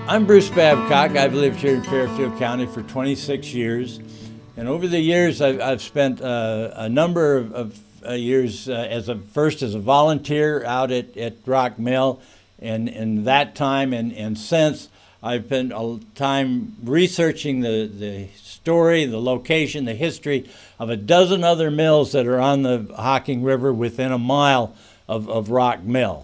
I'm Bruce Babcock. I've lived here in Fairfield County for 26 years. And over the years, I've spent a number of years first as a volunteer out at Rock Mill. And in that time and since, I've spent a time researching the story, the location, the history of a dozen other mills that are on the Hocking River within a mile of Rock Mill.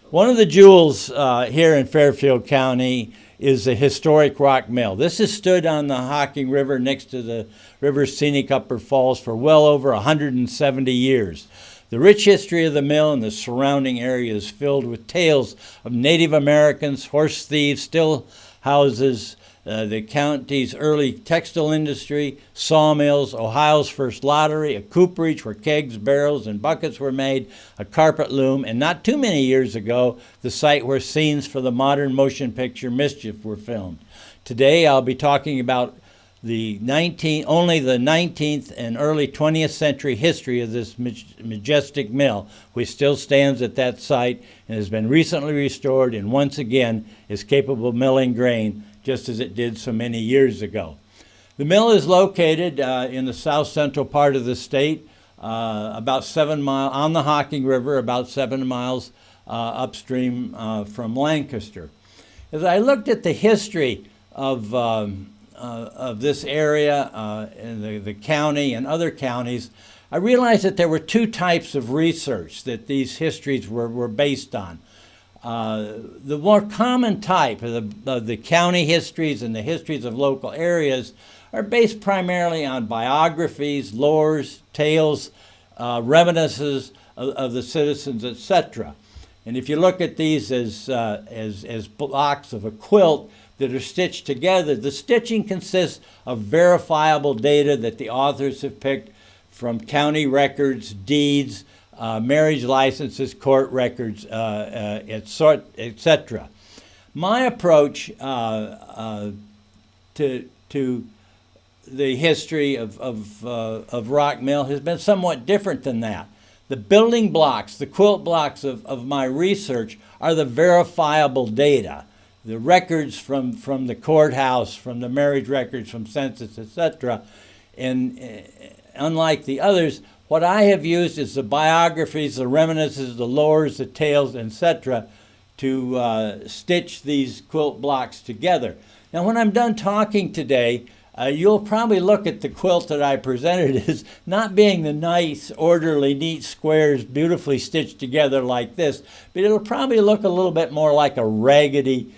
One of the jewels here in Fairfield County is the historic Rock Mill. This has stood on the Hocking River next to the river's scenic Upper Falls for well over 170 years. The rich history of the mill and the surrounding area is filled with tales of Native Americans, horse thieves, still houses, the county's early textile industry, sawmills, Ohio's first lottery, a cooperage where kegs, barrels, and buckets were made, a carpet loom, and not too many years ago, the site where scenes for the modern motion picture Mischief were filmed. Today, I'll be talking about only the 19th and early 20th century history of this majestic mill, which still stands at that site and has been recently restored and once again is capable of milling grain just as it did so many years ago. The mill is located in the south central part of the state, about 7 miles on the Hocking River, about 7 miles upstream from Lancaster. As I looked at the history of this area and the county and other counties, I realized that there were two types of research that these histories were based on. The more common type of the county histories and the histories of local areas are based primarily on biographies, lores, tales, reminiscences of the citizens, etc. And if you look at these as blocks of a quilt that are stitched together, the stitching consists of verifiable data that the authors have picked from county records, deeds, marriage licenses, court records, etc. My approach to the history of Rock Mill has been somewhat different than that. The building blocks, the quilt blocks of my research are the verifiable data, the records from the courthouse, from the marriage records, from census, etc. And unlike the others, what I have used is the biographies, the reminiscences, the lores, the tales, etc. to stitch these quilt blocks together. Now, when I'm done talking today, you'll probably look at the quilt that I presented as not being the nice, orderly, neat squares beautifully stitched together like this, but it'll probably look a little bit more like a raggedy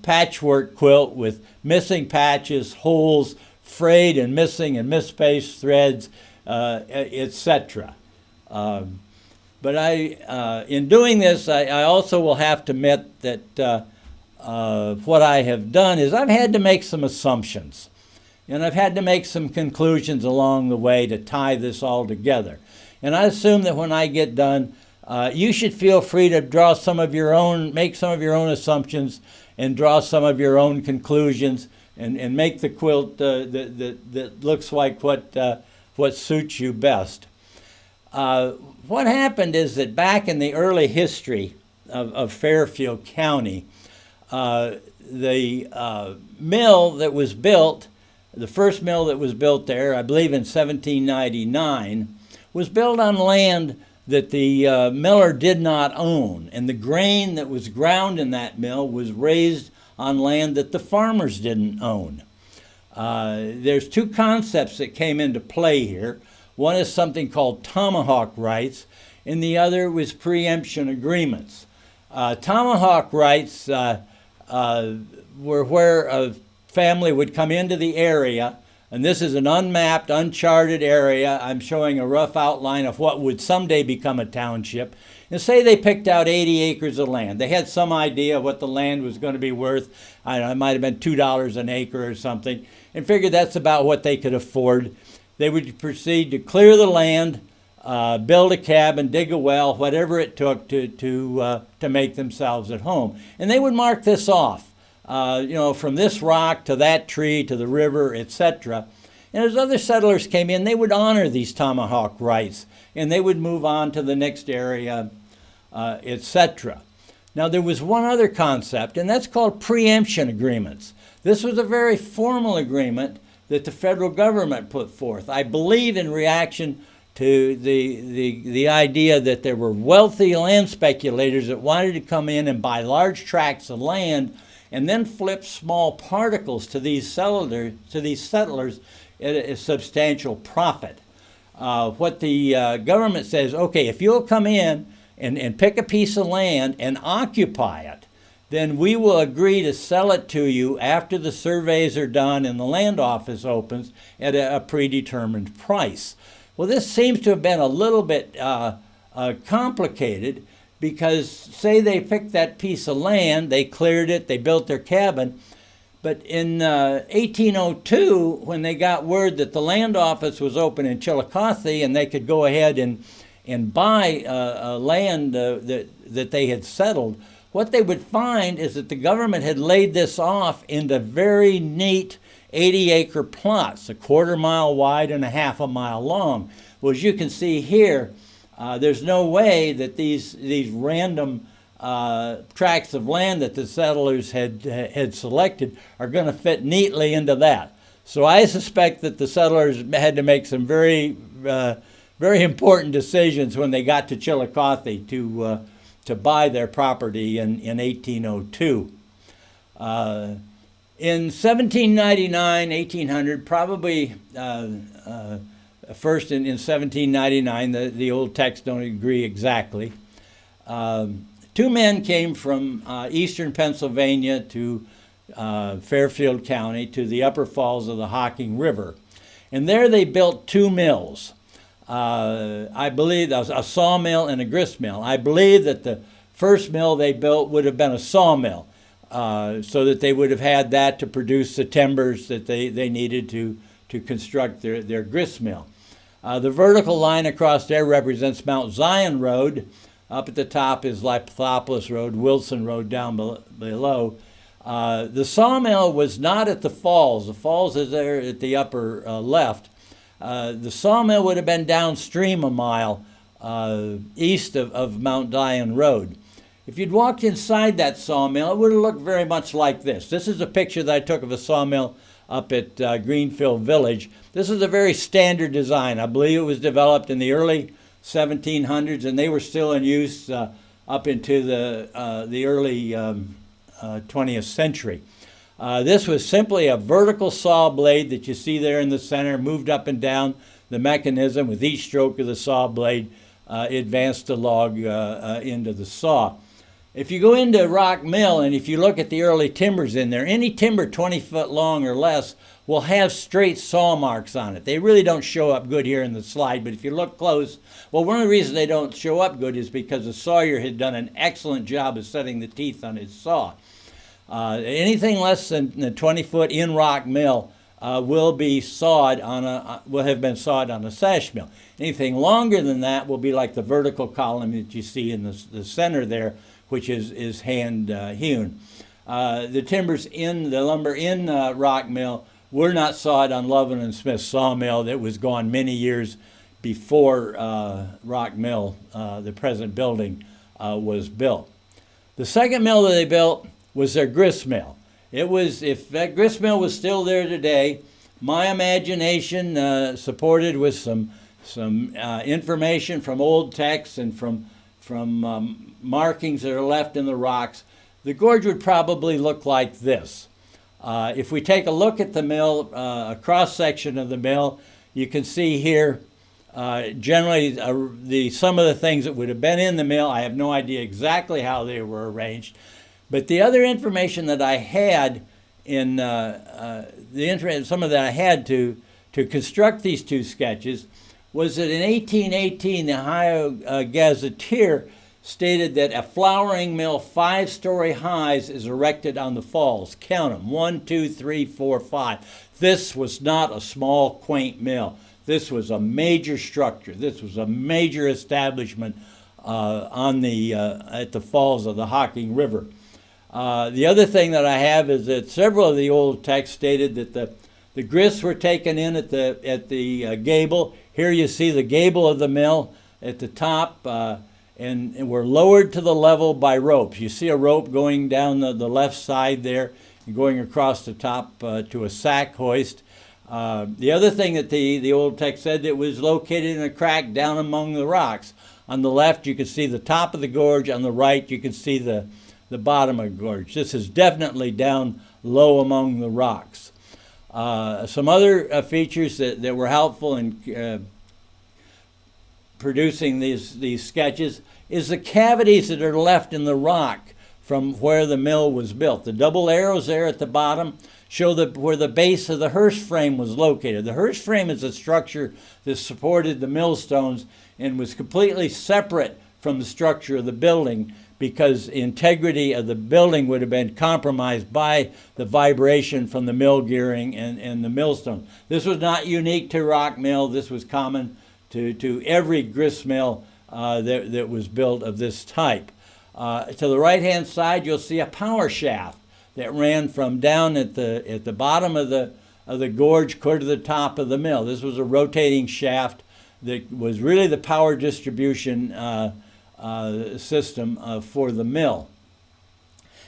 patchwork quilt with missing patches, holes, frayed and missing and misspaced threads, etc. But in doing this, I also will have to admit that what I have done is I've had to make some assumptions, and I've had to make some conclusions along the way to tie this all together. And I assume that when I get done, you should feel free to draw some of your own, make some of your own assumptions, and draw some of your own conclusions, and make the quilt that looks like what suits you best. What happened is that back in the early history of Fairfield County, the mill that was built, the first mill that was built there, I believe in 1799, was built on land that the miller did not own, and the grain that was ground in that mill was raised on land that the farmers didn't own. There's two concepts that came into play here. One is something called tomahawk rights, and the other was preemption agreements. Tomahawk rights were where a family would come into the area, and this is an unmapped, uncharted area. I'm showing a rough outline of what would someday become a township. And say they picked out 80 acres of land. They had some idea of what the land was going to be worth. I don't know, it might have been $2 an acre or something, and figured that's about what they could afford. They would proceed to clear the land, build a cabin, dig a well, whatever it took to make themselves at home. And they would mark this off, from this rock to that tree to the river, etc. And as other settlers came in, they would honor these tomahawk rights, and they would move on to the next area, etc. Now, there was one other concept, and that's called preemption agreements. This was a very formal agreement that the federal government put forth, I believe in reaction to the idea that there were wealthy land speculators that wanted to come in and buy large tracts of land and then flip small particles to these settlers at a substantial profit. What the government says, okay, if you'll come in and pick a piece of land and occupy it, then we will agree to sell it to you after the surveys are done and the land office opens at a predetermined price. Well, this seems to have been a little bit complicated because, say they picked that piece of land, they cleared it, they built their cabin, but in 1802, when they got word that the land office was open in Chillicothe and they could go ahead and buy land that they had settled, what they would find is that the government had laid this off into very neat 80-acre plots, a quarter-mile wide and a half a mile long. Well, as you can see here, there's no way that these random tracts of land that the settlers had selected are going to fit neatly into that. So I suspect that the settlers had to make some very important decisions when they got to Chillicothe to buy their property in 1802. In 1799, 1800, probably first in 1799, the old texts don't agree exactly. Two men came from eastern Pennsylvania to Fairfield County to the upper falls of the Hocking River. And there they built two mills. I believe a sawmill and a grist mill. I believe that the first mill they built would have been a sawmill, so that they would have had that to produce the timbers that they needed to construct their grist mill. The vertical line across there represents Mount Zion Road. Up at the top is Lapithopolis Road, Wilson Road down below. The sawmill was not at the falls. The falls is there at the upper left. The sawmill would have been downstream a mile east of Mount Zion Road. If you'd walked inside that sawmill, it would have looked very much like this. This is a picture that I took of a sawmill up at Greenfield Village. This is a very standard design. I believe it was developed in the early 1700s, and they were still in use up into the early 20th century. This was simply a vertical saw blade that you see there in the center, moved up and down the mechanism. With each stroke of the saw blade, advanced the log into the saw. If you go into Rock Mill and if you look at the early timbers in there, any timber 20 foot long or less will have straight saw marks on it. They really don't show up good here in the slide, but if you look close, well, one of the reasons they don't show up good is because the sawyer had done an excellent job of setting the teeth on his saw. Anything less than 20 foot in Rock Mill will have been sawed on a sash mill. Anything longer than that will be like the vertical column that you see in the center there, which is hand hewn. The lumber in Rock Mill were not sawed on Lovin and Smith's sawmill that was gone many years before Rock Mill, the present building, was built. The second mill that they built was their grist mill. If that grist mill was still there today, my imagination, supported with some information from old texts and from markings that are left in the rocks, the gorge would probably look like this. If we take a look at the mill, a cross-section of the mill, you can see here generally some of the things that would have been in the mill. I have no idea exactly how they were arranged. But the other information that I had some of that I had to construct these two sketches was that in 1818, the Ohio Gazetteer stated that a flouring mill 5-story highs is erected on the falls. Count them, 1, 2, 3, 4, 5. This was not a small, quaint mill. This was a major structure. This was a major establishment at the falls of the Hocking River. The other thing that I have is that several of the old texts stated that the grists were taken in at the gable. Here you see the gable of the mill at the top, and were lowered to the level by ropes. You see a rope going down the left side there and going across the top to a sack hoist. The other thing that the old text said, it was located in a crack down among the rocks. On the left, you can see the top of the gorge. On the right, you can see the bottom of the gorge. This is definitely down low among the rocks. Some other features that were helpful in producing these sketches is the cavities that are left in the rock from where the mill was built. The double arrows there at the bottom show where the base of the hearse frame was located. The hearse frame is a structure that supported the millstones and was completely separate from the structure of the building, because the integrity of the building would have been compromised by the vibration from the mill gearing and the millstone. This was not unique to Rock Mill. This was common to every grist mill that was built of this type. To the right-hand side, you'll see a power shaft that ran from down at the bottom of the gorge clear to the top of the mill. This was a rotating shaft that was really the power distribution system for the mill.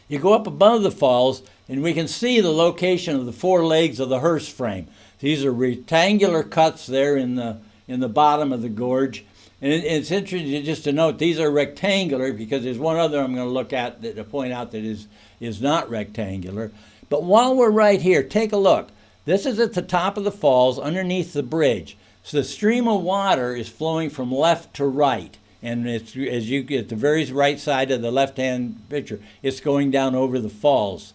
You go up above the falls, and we can see the location of the four legs of the hearse frame. These are rectangular cuts there in the bottom of the gorge. And it's interesting just to note these are rectangular, because there's one other I'm going to look at to point out that is not rectangular. But while we're right here, take a look. This is at the top of the falls underneath the bridge. So the stream of water is flowing from left to right. And it's, as you get the very right side of the left-hand picture, it's going down over the falls.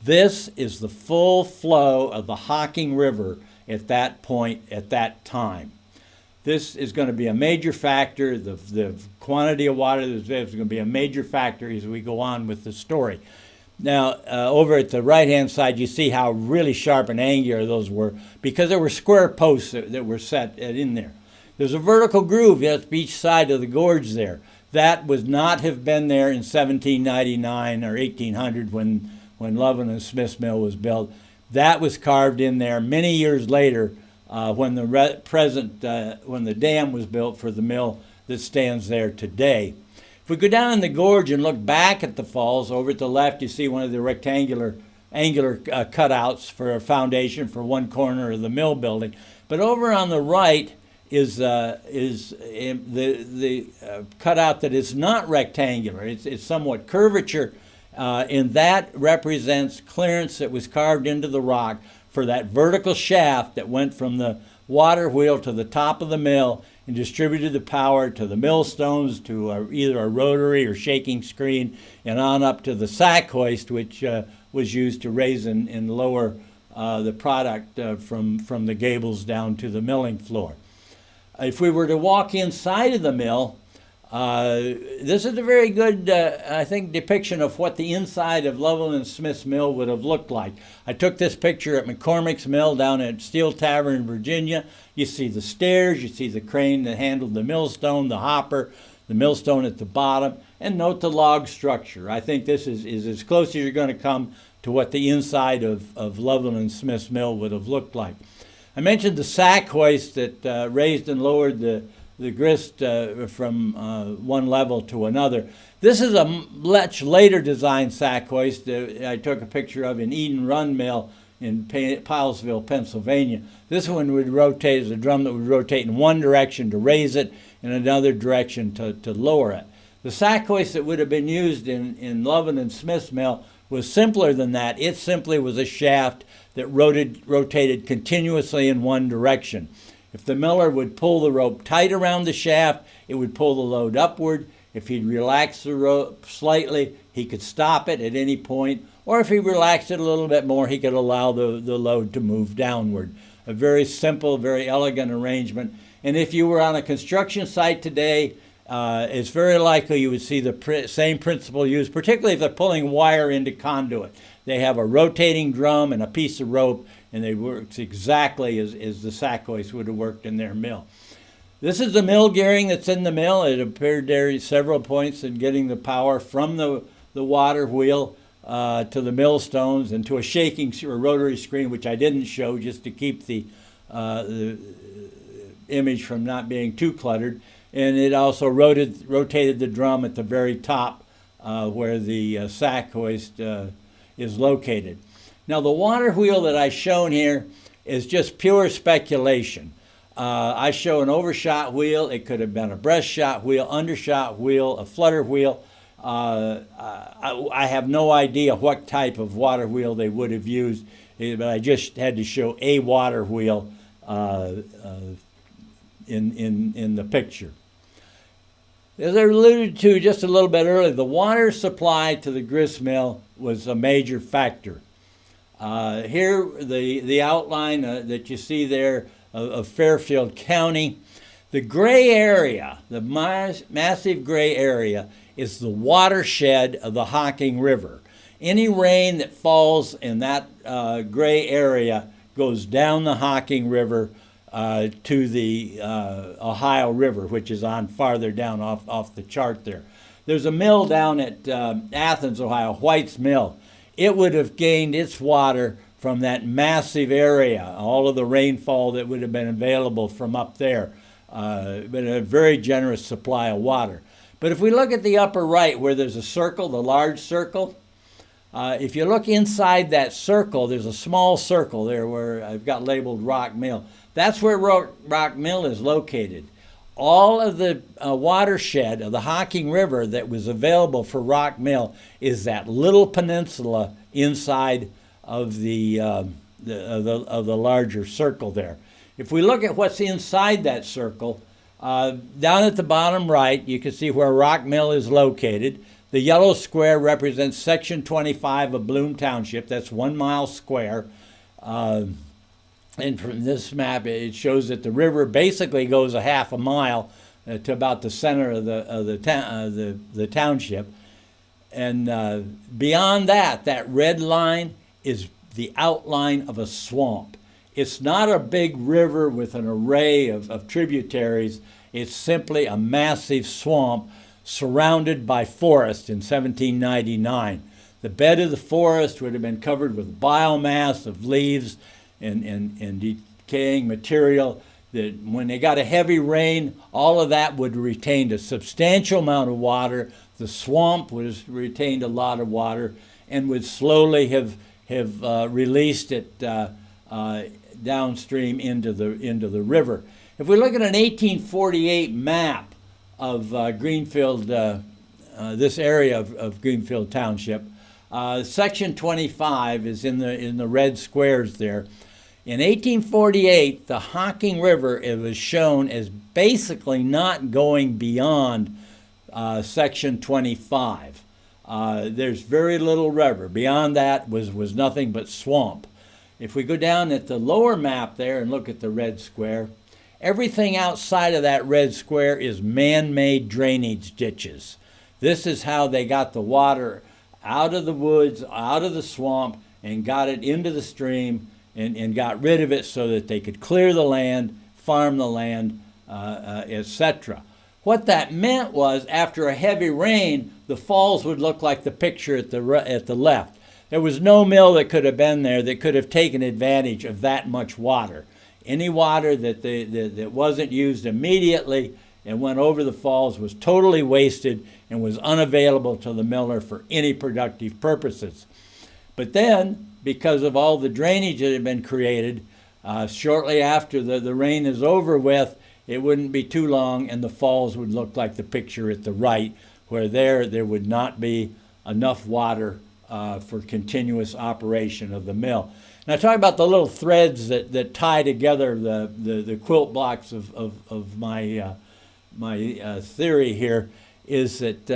This is the full flow of the Hocking River at that point, at that time. This is going to be a major factor. The quantity of water that's there is going to be a major factor as we go on with the story. Now, over at the right-hand side, you see how really sharp and angular those were, because there were square posts that were set in there. There's a vertical groove at each side of the gorge there. That would not have been there in 1799 or 1800 when Loveland and Smith's Mill was built. That was carved in there many years later when the dam was built for the mill that stands there today. If we go down in the gorge and look back at the falls, over at the left you see one of the angular cutouts for a foundation for one corner of the mill building. But over on the right is the cutout that is not rectangular. It's somewhat curvature, and that represents clearance that was carved into the rock for that vertical shaft that went from the water wheel to the top of the mill and distributed the power to the millstones, to either a rotary or shaking screen, and on up to the sack hoist, which was used to raise and lower the product from the gables down to the milling floor. If we were to walk inside of the mill, this is a very good, I think, depiction of what the inside of Loveland and Smith's Mill would have looked like. I took this picture at McCormick's Mill down at Steel Tavern in Virginia. You see the stairs, you see the crane that handled the millstone, the hopper, the millstone at the bottom, and note the log structure. I think this is as close as you're going to come to what the inside of Loveland and Smith's Mill would have looked like. I mentioned the sack hoist that raised and lowered the grist from one level to another. This is a much later designed sack hoist I took a picture of in Eden Run Mill in Pilesville, Pennsylvania. This one would rotate as a drum that would rotate in one direction to raise it and another direction to lower it. The sack hoist that would have been used in Loveland and Smith's Mill was simpler than that. It simply was a shaft that rotated continuously in one direction. If the miller would pull the rope tight around the shaft, it would pull the load upward. If he'd relax the rope slightly, he could stop it at any point. Or if he relaxed it a little bit more, he could allow the load to move downward. A very simple, very elegant arrangement. And if you were on a construction site today, it's very likely you would see the same principle used, particularly if they're pulling wire into conduit. They have a rotating drum and a piece of rope, and they work exactly as the sack hoist would have worked in their mill. This is the mill gearing that's in the mill. It appeared there at several points in getting the power from the water wheel to the millstones and to a shaking or rotary screen, which I didn't show just to keep the image from not being too cluttered. And it also rotated the drum at the very top where the sack hoist is located. Now the water wheel that I've shown here is just pure speculation. I show an overshot wheel. It could have been a breast shot wheel, undershot wheel, a flutter wheel. I have no idea what type of water wheel they would have used, but I just had to show a water wheel in the picture. As I alluded to just a little bit earlier, the water supply to the grist mill was a major factor. Here, the outline that you see there of Fairfield County, the gray area, the massive gray area, is the watershed of the Hocking River. Any rain that falls in that gray area goes down the Hocking River to the Ohio River, which is on farther down off the chart there. There's a mill down at Athens, Ohio, White's Mill. It would have gained its water from that massive area, all of the rainfall that would have been available from up there. Been a very generous supply of water. But if we look at the upper right where there's a circle, the large circle, if you look inside that circle, there's a small circle there where I've got labeled Rock Mill. That's where Rock Mill is located. All of the watershed of the Hocking River that was available for Rock Mill is that little peninsula inside of the larger circle there. If we look at what's inside that circle, down at the bottom right, you can see where Rock Mill is located. The yellow square represents Section 25 of Bloom Township. That's 1 mile square. And from this map, it shows that the river basically goes a half a mile to about the center of the township. And beyond that, that red line is the outline of a swamp. It's not a big river with an array of tributaries. It's simply a massive swamp surrounded by forest in 1799. The bed of the forest would have been covered with biomass of leaves and decaying material that when they got a heavy rain, all of that would have retained a substantial amount of water. The swamp would have retained a lot of water and would slowly have released it downstream into the river. If we look at an 1848 map of Greenfield, this area of Greenfield Township, Section 25 is in the red squares there. In 1848, the Hocking River, it was shown as basically not going beyond Section 25. There's very little river. Beyond that was nothing but swamp. If we go down at the lower map there and look at the red square, everything outside of that red square is man-made drainage ditches. This is how they got the water out of the woods, out of the swamp, and got it into the stream and got rid of it so that they could clear the land, farm the land, etc. What that meant was after a heavy rain, the falls would look like the picture at the left. There was no mill that could have been there that could have taken advantage of that much water. Any water that wasn't used immediately and went over the falls was totally wasted and was unavailable to the miller for any productive purposes. But then, because of all the drainage that had been created, shortly after the rain is over with, it wouldn't be too long and the falls would look like the picture at the right, where there would not be enough water for continuous operation of the mill. Now, talk about the little threads that tie together the quilt blocks of my theory here is that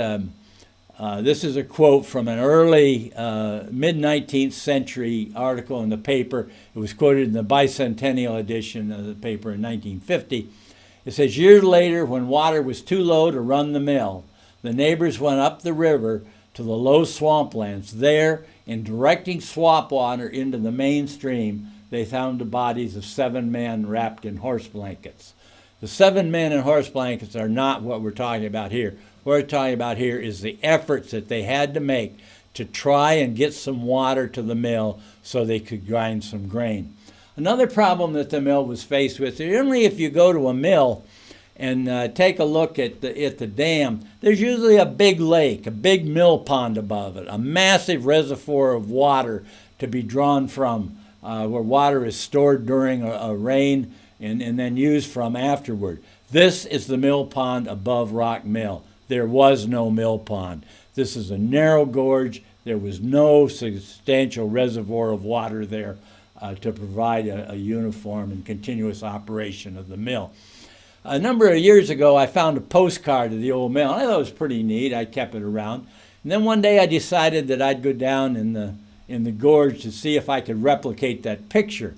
this is a quote from an early mid-19th century article in the paper. It was quoted in the bicentennial edition of the paper in 1950. It says, years later, when water was too low to run the mill, the neighbors went up the river to the low swamplands. There, in directing swamp water into the main stream, they found the bodies of 7 men wrapped in horse blankets. The 7 men in horse blankets are not what we're talking about here. What we're talking about here is the efforts that they had to make to try and get some water to the mill so they could grind some grain. Another problem that the mill was faced with, generally if you go to a mill and take a look at the dam, there's usually a big lake, a big mill pond above it, a massive reservoir of water to be drawn from, where water is stored during a rain and then used from afterward. This is the mill pond above Rock Mill. There was no mill pond. This is a narrow gorge. There was no substantial reservoir of water there to provide a uniform and continuous operation of the mill. A number of years ago, I found a postcard of the old mill, and I thought it was pretty neat. I kept it around. And then one day I decided that I'd go down in the gorge to see if I could replicate that picture.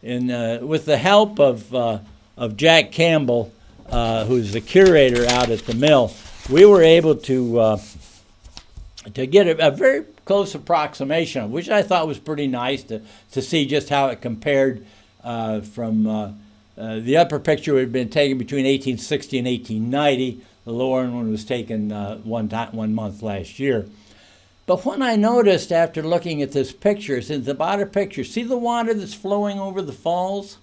And with the help of Jack Campbell, who's the curator out at the mill, we were able to get a very close approximation of, which I thought was pretty nice to see just how it compared from the upper picture had been taken between 1860 and 1890. The lower one was taken one month last year. But when I noticed after looking at this picture, since the bottom picture, see the water that's flowing over the falls?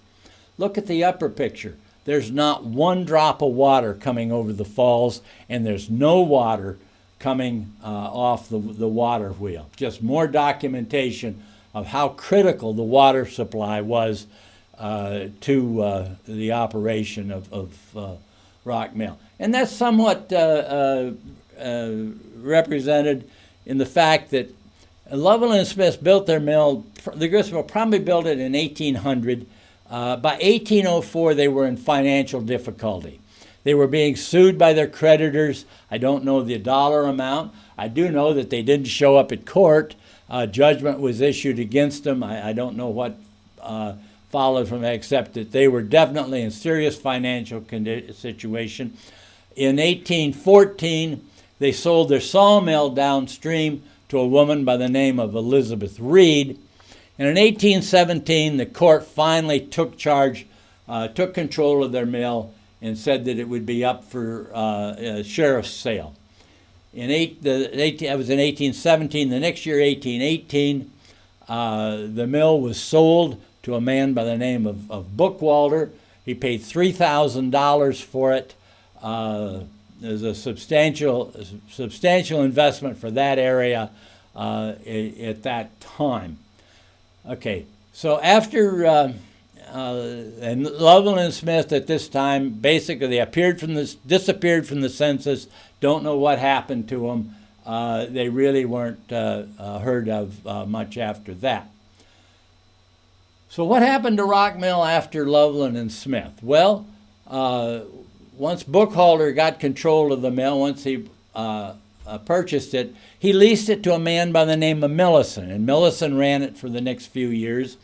Look at the upper picture. There's not one drop of water coming over the falls, and there's no water coming off the water wheel. Just more documentation of how critical the water supply was to the operation of Rock Mill. And that's somewhat represented in the fact that Lovell and Smith built their mill. The grist mill probably built it in 1800. By 1804, they were in financial difficulty. They were being sued by their creditors. I don't know the dollar amount. I do know that they didn't show up at court. Judgment was issued against them. I don't know what followed from that, except that they were definitely in serious financial situation. In 1814, they sold their sawmill downstream to a woman by the name of Elizabeth Reed. And in 1817, the court finally took control of their mill and said that it would be up for a sheriff's sale. That was in 1817. The next year, 1818, the mill was sold to a man by the name of Bookwalter. He paid $3,000 for it. There's a substantial investment for that area at that time. Okay, so after and Lovell and Smith at this time, basically they disappeared from the census. Don't know what happened to them. They really weren't heard of much after that. So what happened to Rock Mill after Lovell and Smith? Well, once Bookholder got control of the mill, once he purchased it, he leased it to a man by the name of Millison, and Millison ran it for the next few years.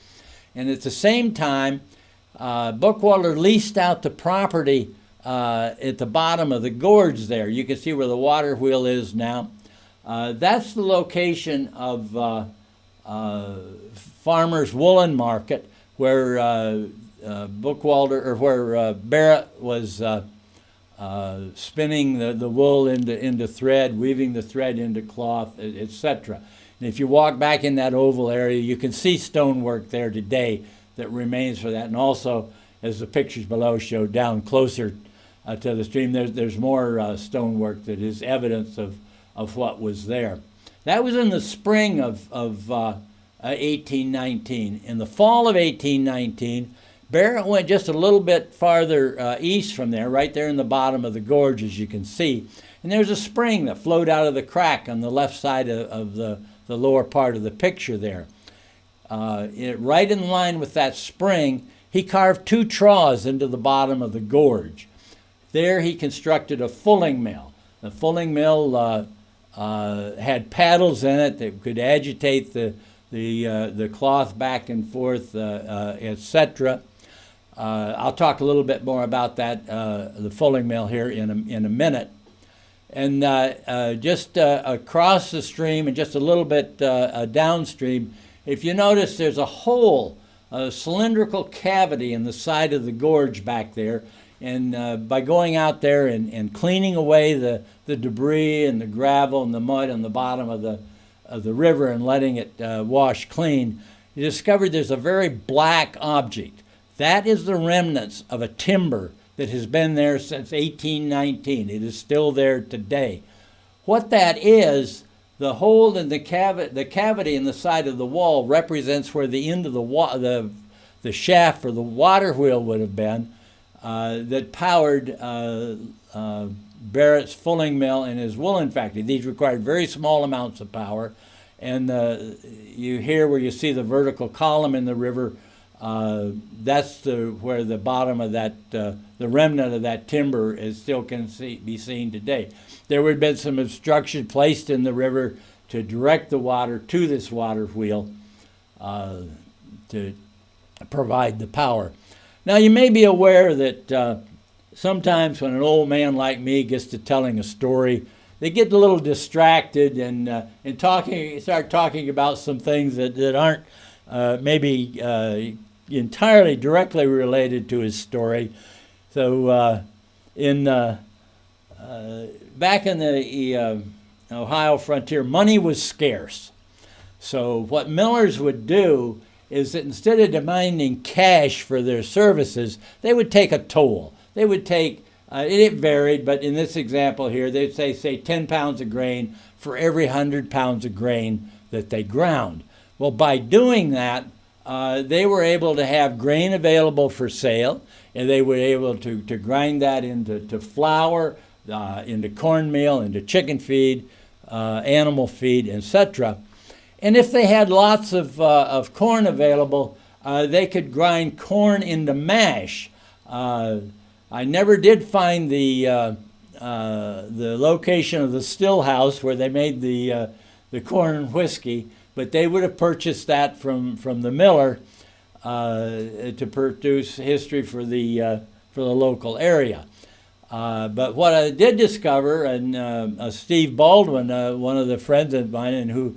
And at the same time, Bookwalter leased out the property at the bottom of the gorge there. You can see where the water wheel is now. That's the location of Farmer's Woolen Market, where Bookwalter, or where Barrett was spinning the wool into thread, weaving the thread into cloth, etc. And if you walk back in that oval area, you can see stonework there today that remains for that. And also, as the pictures below show, down closer to the stream, there's more stonework that is evidence of what was there. That was in the spring of 1819. In the fall of 1819, Barrett went just a little bit farther east from there, right there in the bottom of the gorge, as you can see. And there's a spring that flowed out of the crack on the left side of the lower part of the picture there. Right in line with that spring, he carved two troughs into the bottom of the gorge. There he constructed a fulling mill. The fulling mill had paddles in it that could agitate the cloth back and forth, etc. I'll talk a little bit more about that, the fulling mill here in a minute. And just across the stream and just a little bit downstream, if you notice, there's a hole, a cylindrical cavity in the side of the gorge back there. And by going out there and cleaning away the debris and the gravel and the mud on the bottom of the river and letting it wash clean, he discovered there's a very black object. That is the remnants of a timber that has been there since 1819. It is still there today. What that is, the hole in the cavity in the side of the wall represents where the end of the shaft for the water wheel would have been that powered Barrett's fulling mill and his woolen factory. These required very small amounts of power. And you here where you see the vertical column in the river, that's where the bottom of that, the remnant of that timber is still be seen today. There would have been some obstruction placed in the river to direct the water to this water wheel to provide the power. Now you may be aware that sometimes when an old man like me gets to telling a story, they get a little distracted and start talking about some things that aren't maybe entirely directly related to his story. So back in the Ohio frontier, money was scarce. So what millers would do is that instead of demanding cash for their services, they would take a toll. They would take, it varied, but in this example here, they'd say 10 pounds of grain for every 100 pounds of grain that they ground. Well, by doing that, they were able to have grain available for sale, and they were able to grind that into flour, into cornmeal, into chicken feed, animal feed, etc. And if they had lots of corn available, they could grind corn into mash. I never did find the location of the still house where they made the corn whiskey, but they would have purchased that from the miller to produce history for the local area. But what I did discover, and Steve Baldwin, one of the friends of mine, and who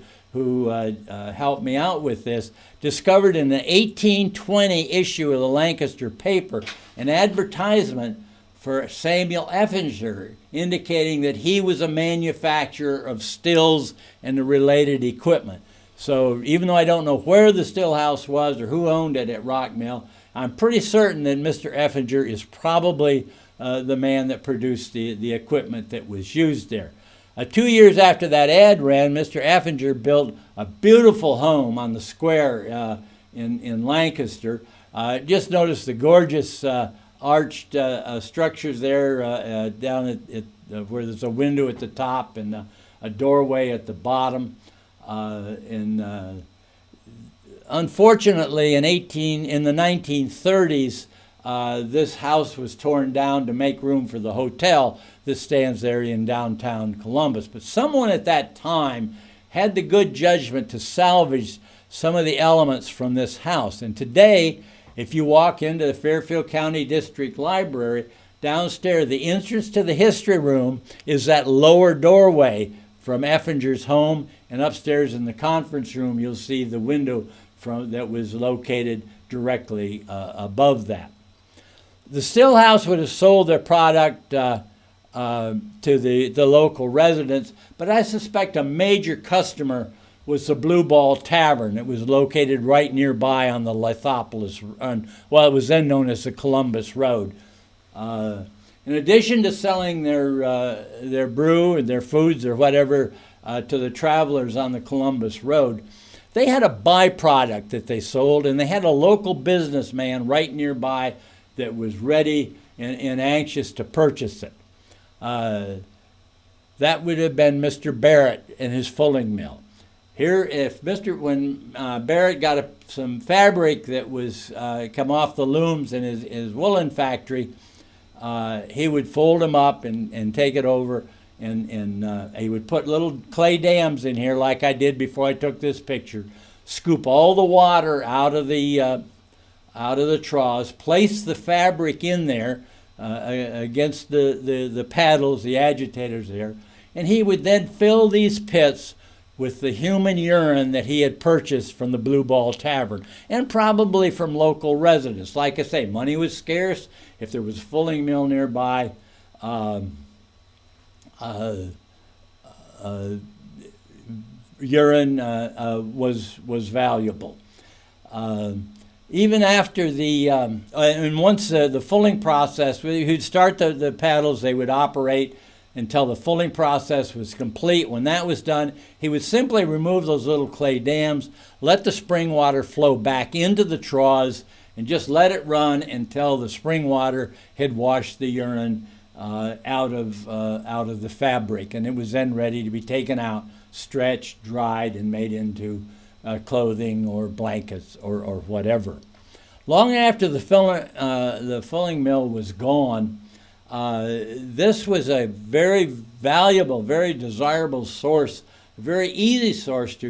helped me out with this, discovered in the 1820 issue of the Lancaster paper an advertisement for Samuel Effinger, indicating that he was a manufacturer of stills and the related equipment. So even though I don't know where the still house was or who owned it at Rock Mill, I'm pretty certain that Mr. Effinger is probably the man that produced the equipment that was used there. 2 years after that ad ran, Mr. Effinger built a beautiful home on the square in Lancaster. Just notice the gorgeous arched structures there down at where there's a window at the top and a doorway at the bottom. Unfortunately, in the 1930s, this house was torn down to make room for the hotel that stands there in downtown Columbus. But someone at that time had the good judgment to salvage some of the elements from this house. And today, if you walk into the Fairfield County District Library, downstairs, the entrance to the history room is that lower doorway from Effinger's home, and upstairs in the conference room, you'll see the window that was located directly above that. The still house would have sold their product to the local residents, but I suspect a major customer was the Blue Ball Tavern. It was located right nearby on the Lithopolis, it was then known as the Columbus Road. In addition to selling their brew and their foods or whatever to the travelers on the Columbus Road, they had a byproduct that they sold, and they had a local businessman right nearby that was ready and anxious to purchase it. That would have been Mr. Barrett and his fulling mill. Here, when Barrett got some fabric that was come off the looms in his woolen factory, he would fold them up and take it over, and he would put little clay dams in here like I did before I took this picture, scoop all the water out of the troughs, place the fabric in there against the paddles, the agitators there, and he would then fill these pits with the human urine that he had purchased from the Blue Ball Tavern, and probably from local residents. Like I say, money was scarce. If there was a fulling mill nearby, urine was valuable. Even after and once the fulling process, we'd start the paddles, they would operate until the fulling process was complete. When that was done, he would simply remove those little clay dams, let the spring water flow back into the troughs, and just let it run until the spring water had washed the urine out of the fabric, and it was then ready to be taken out, stretched, dried, and made into clothing or blankets or whatever. Long after the fulling mill was gone, this was a very valuable, very desirable source, a very easy source to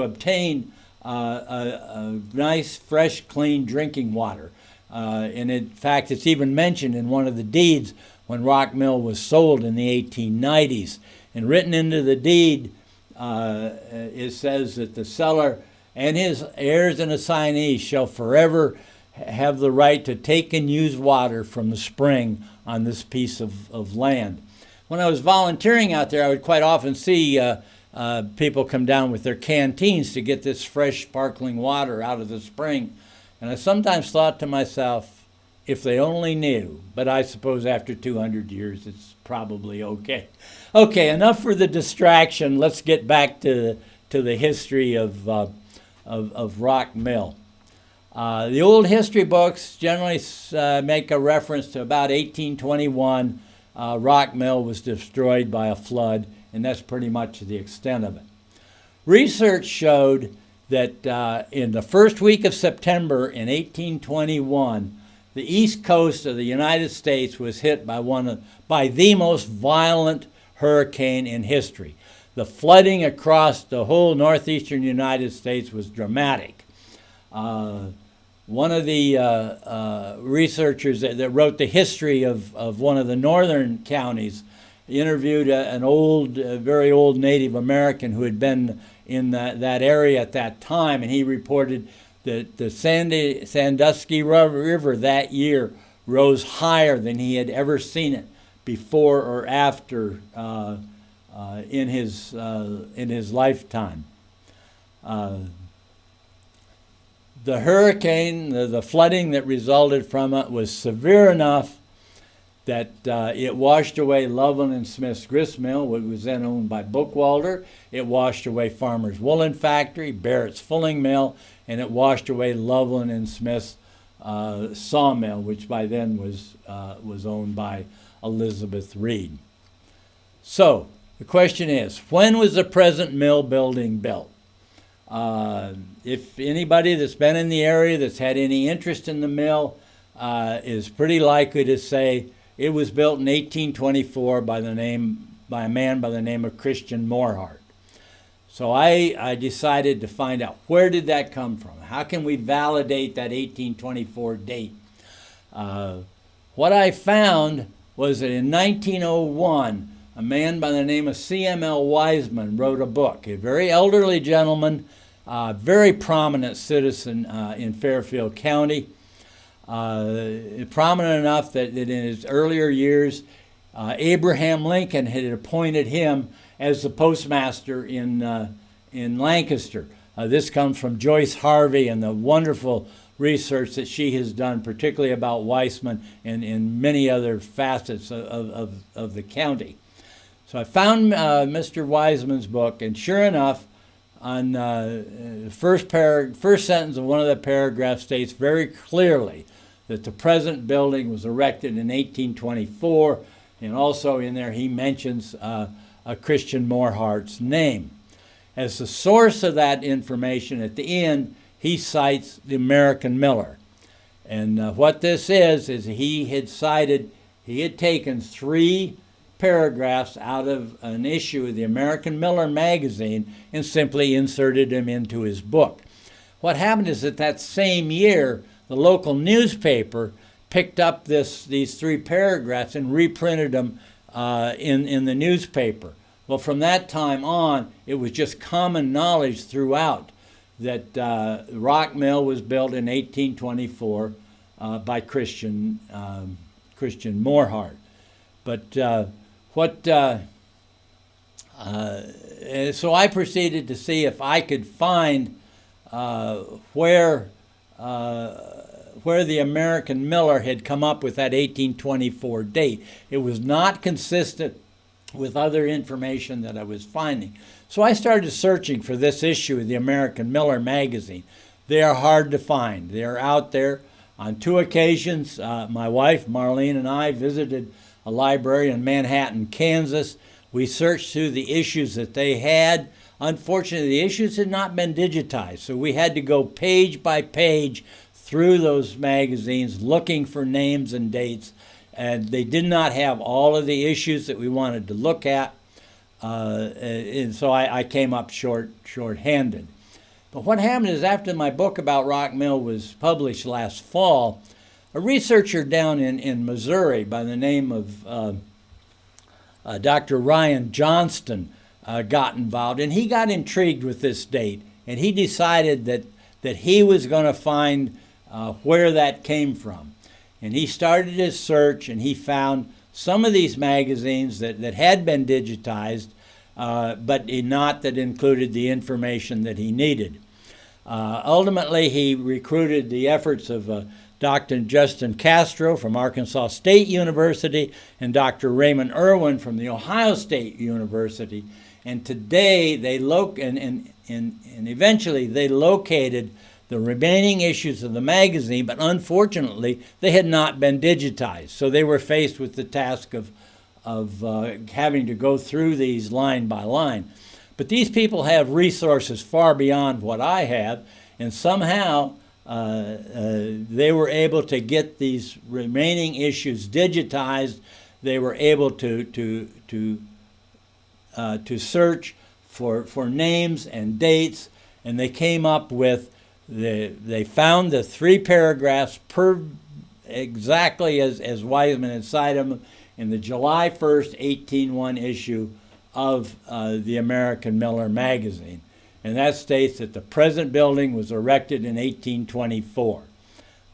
obtain a nice, fresh, clean drinking water. And in fact, it's even mentioned in one of the deeds when Rock Mill was sold in the 1890s. And written into the deed, it says that the seller and his heirs and assignees shall forever have the right to take and use water from the spring on this piece of land. When I was volunteering out there, I would quite often see people come down with their canteens to get this fresh, sparkling water out of the spring. And I sometimes thought to myself, if they only knew. But I suppose after 200 years, it's probably okay. Okay, enough for the distraction. Let's get back to the history of Rock Mill. The old history books generally make a reference to about 1821. Rock Mill was destroyed by a flood, and that's pretty much the extent of it. Research showed that in the first week of September in 1821, the east coast of the United States was hit by the most violent hurricane in history. The flooding across the whole northeastern United States was dramatic. One of the researchers that wrote the history of one of the northern counties interviewed an very old Native American who had been in that area at that time, and he reported that the Sandusky River that year rose higher than he had ever seen it before or after in his lifetime. The hurricane, the flooding that resulted from it was severe enough that it washed away Loveland and Smith's grist mill, which was then owned by Bookwalter. It washed away Farmer's Woolen Factory, Barrett's Fulling Mill, and it washed away Loveland and Smith's sawmill, which by then was owned by Elizabeth Reed. So the question is, when was the present mill building built? If anybody that's been in the area that's had any interest in the mill is pretty likely to say it was built in 1824 by a man by the name of Christian Morehart. So I decided to find out, where did that come from? How can we validate that 1824 date? What I found was that in 1901, a man by the name of C.M.L. Wiseman wrote a book, a very elderly gentleman, very prominent citizen in Fairfield County, prominent enough that in his earlier years, Abraham Lincoln had appointed him as the postmaster in Lancaster. This comes from Joyce Harvey and the wonderful research that she has done, particularly about Wiseman and in many other facets of the county. So I found Mr. Wiseman's book, and sure enough, on the first sentence of one of the paragraphs states very clearly that the present building was erected in 1824, and also in there he mentions a Christian Morehart's name. As the source of that information at the end, he cites the American Miller. And what this is he had taken 3 paragraphs out of an issue of the American Miller magazine and simply inserted them into his book. What happened is that same year, the local newspaper picked up these 3 paragraphs and reprinted them in the newspaper. Well, from that time on, it was just common knowledge throughout that Rock Mill was built in 1824 by Christian Morehart. But so I proceeded to see if I could find where the American miller had come up with that 1824 date. It was not consistent with other information that I was finding. So I started searching for this issue of the American Miller magazine. They are hard to find. They are out there. On 2 occasions, my wife, Marlene, and I visited a library in Manhattan, Kansas. We searched through the issues that they had. Unfortunately, the issues had not been digitized, so we had to go page by page through those magazines looking for names and dates, and they did not have all of the issues that we wanted to look at, and so I came up short-handed. But what happened is, after my book about Rock Mill was published last fall, a researcher down in Missouri by the name of Dr. Ryan Johnston got involved, and he got intrigued with this date, and he decided that he was going to find where that came from. And he started his search, and he found some of these magazines that had been digitized, but not that included the information that he needed. Ultimately, he recruited the efforts of Dr. Justin Castro from Arkansas State University and Dr. Raymond Irwin from the Ohio State University. And today, eventually they located the remaining issues of the magazine, but unfortunately, they had not been digitized. So they were faced with the task of having to go through these line by line. But these people have resources far beyond what I have, and somehow they were able to get these remaining issues digitized. They were able to search for names and dates, and they came up with they found the 3 paragraphs per exactly as Wiseman had cited them in the July 1st, 1801 issue of the American Miller magazine. And that states that the present building was erected in 1824.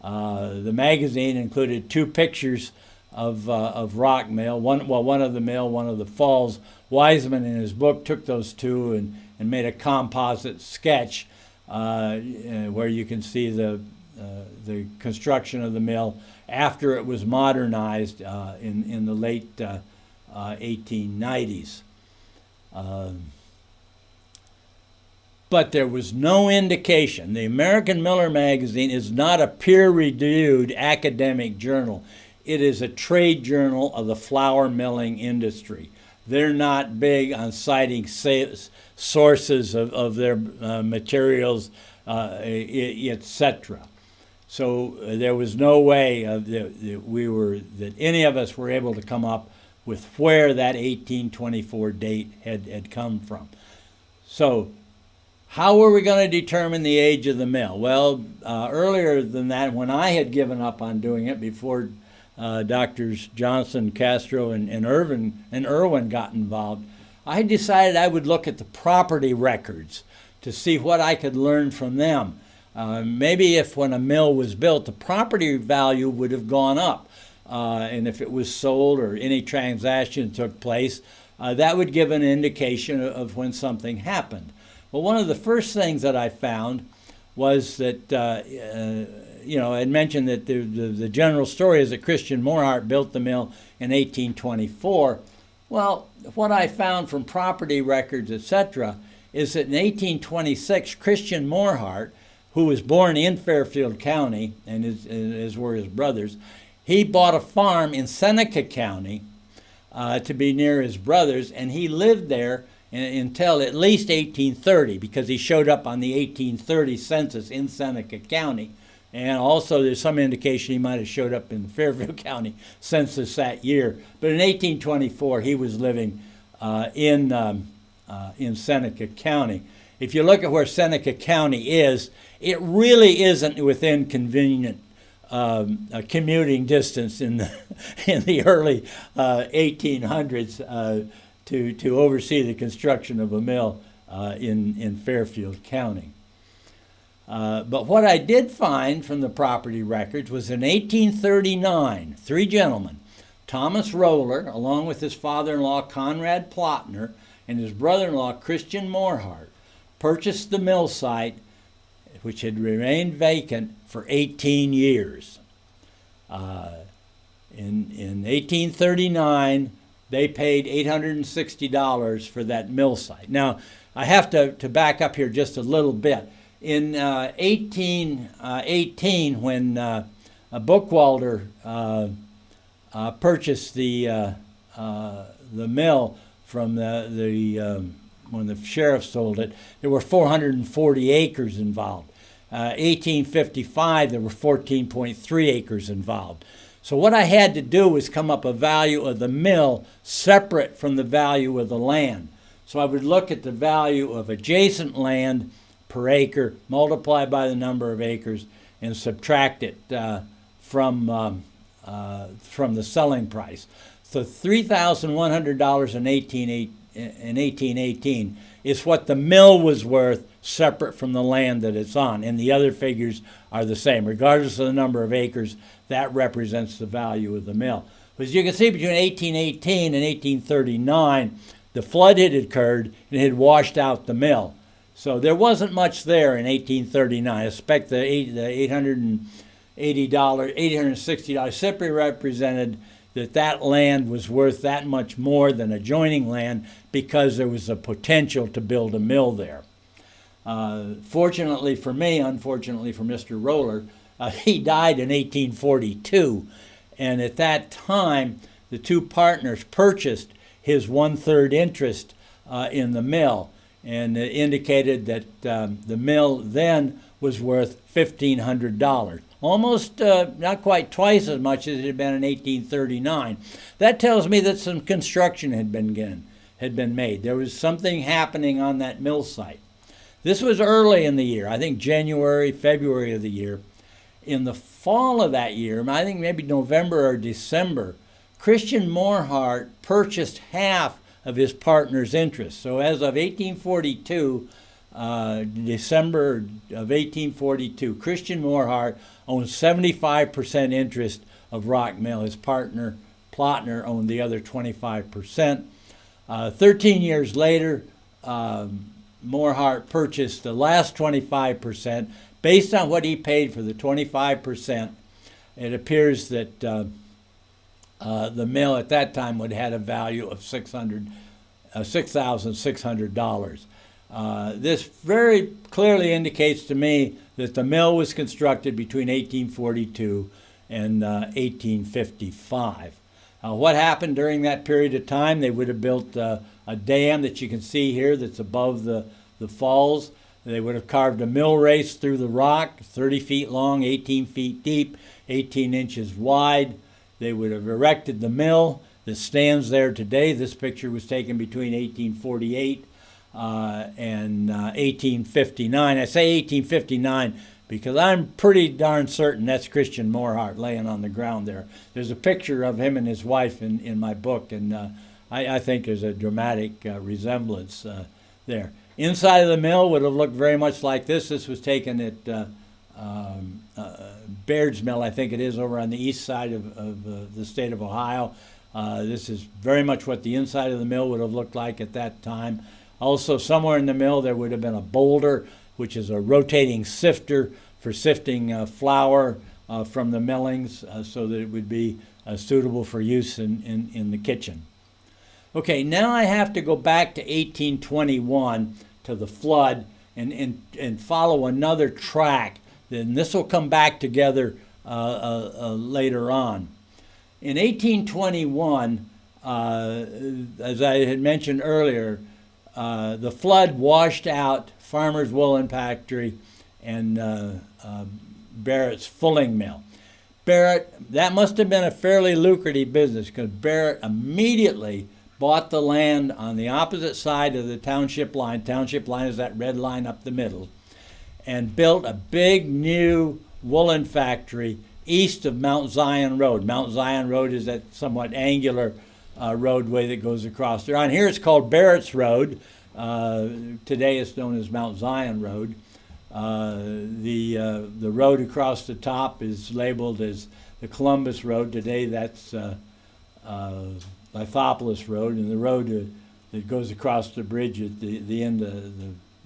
The magazine included 2 pictures of Rock Mill, one of the mill, one of the falls. Wiseman in his book took those 2 and made a composite sketch where you can see the construction of the mill after it was modernized in the late 1890s. But there was no indication. The American Miller magazine is not a peer-reviewed academic journal. It is a trade journal of the flour milling industry. They're not big on citing sources of their materials, etc. So there was no way that any of us were able to come up with where that 1824 date had come from. So how were we going to determine the age of the mill? Well, earlier than that, when I had given up on doing it, before Doctors Johnson, Castro, and Irwin got involved, I decided I would look at the property records to see what I could learn from them. Maybe if when a mill was built, the property value would have gone up. And if it was sold or any transaction took place, that would give an indication of when something happened. Well, one of the first things that I found was that, I had mentioned that the general story is that Christian Morhart built the mill in 1824. Well, what I found from property records, etc., is that in 1826, Christian Morhart, who was born in Fairfield County, and as were his brothers, he bought a farm in Seneca County to be near his brothers, and he lived there until at least 1830, because he showed up on the 1830 census in Seneca County. And also there's some indication he might have showed up in the Fairfield County census that year. But in 1824, he was living in Seneca County. If you look at where Seneca County is, it really isn't within convenient commuting distance in the early 1800s to oversee the construction of a mill in Fairfield County. But what I did find from the property records was in 1839, 3 gentlemen, Thomas Roller, along with his father-in-law Conrad Plotner, and his brother-in-law Christian Morhart, purchased the mill site which had remained vacant for 18 years. In 1839, they paid $860 for that mill site. Now, I have to back up here just a little bit. In 1818, when Bookwalder purchased the mill from when the sheriff sold it, there were 440 acres involved. 1855, there were 14.3 acres involved. So what I had to do was come up a value of the mill separate from the value of the land. So I would look at the value of adjacent land per acre, multiply by the number of acres, and subtract it from the selling price. So $3,100 in 1818 is what the mill was worth separate from the land that it's on, and the other figures are the same. Regardless of the number of acres, that represents the value of the mill. As you can see, between 1818 and 1839, the flood had occurred and had washed out the mill. So there wasn't much there in 1839. I expect the $860 simply represented that land was worth that much more than adjoining land because there was a potential to build a mill there. Fortunately for me, unfortunately for Mr. Roller, he died in 1842, and at that time the two partners purchased his 1/3 interest in the mill, and it indicated that the mill then was worth $1,500. Almost not quite twice as much as it had been in 1839. That tells me that some construction had been made. There was something happening on that mill site. This was early in the year, I think January, February of the year. In the fall of that year, I think maybe November or December, Christian Morehart purchased half of his partner's interest. So as of 1842, December of 1842, Christian Morehart owned 75% interest of Rock Mill. His partner, Plotner, owned the other 25%. 13 years later, Morehart purchased the last 25%. Based on what he paid for the 25%, it appears that the mill at that time would have had a value of $6,600. This very clearly indicates to me that the mill was constructed between 1842 and 1855. What happened during that period of time? They would have built a dam that you can see here that's above the falls. They would have carved a mill race through the rock, 30 feet long, 18 feet deep, 18 inches wide. They would have erected the mill that stands there today. This picture was taken between 1848 and 1859. I say 1859 because I'm pretty darn certain that's Christian Morehart laying on the ground there. There's a picture of him and his wife in my book, and I think there's a dramatic resemblance there. Inside of the mill would have looked very much like this. This was taken at Baird's Mill, I think it is, over on the east side of the state of Ohio. This is very much what the inside of the mill would have looked like at that time. Also, somewhere in the mill there would have been a boulder, which is a rotating sifter for sifting flour from the millings so that it would be suitable for use in the kitchen. Okay, now I have to go back to 1821 to the flood and follow another track. Then this will come back together later on. In 1821, as I had mentioned earlier, the flood washed out Farmer's Woolen Factory and Barrett's Fulling Mill. Barrett, that must have been a fairly lucrative business because Barrett immediately bought the land on the opposite side of the township line. Township line is that red line up the middle, and built a big new woolen factory east of Mount Zion Road. Mount Zion Road is that somewhat angular roadway that goes across there. On here it's called Barrett's Road. Today it's known as Mount Zion Road. The road across the top is labeled as the Columbus Road. Today that's Lithopolis Road, and the road that goes across the bridge at the end of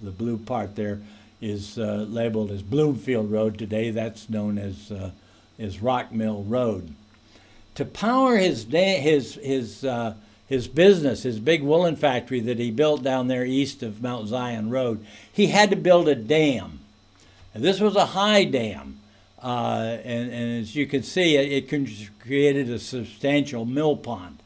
the blue part there is labeled as Bloomfield Road. Today that's known as Rock Mill Road. To power his business, his big woolen factory that he built down there east of Mount Zion Road, he had to build a dam. And this was a high dam. And as you can see, it created a substantial mill pond.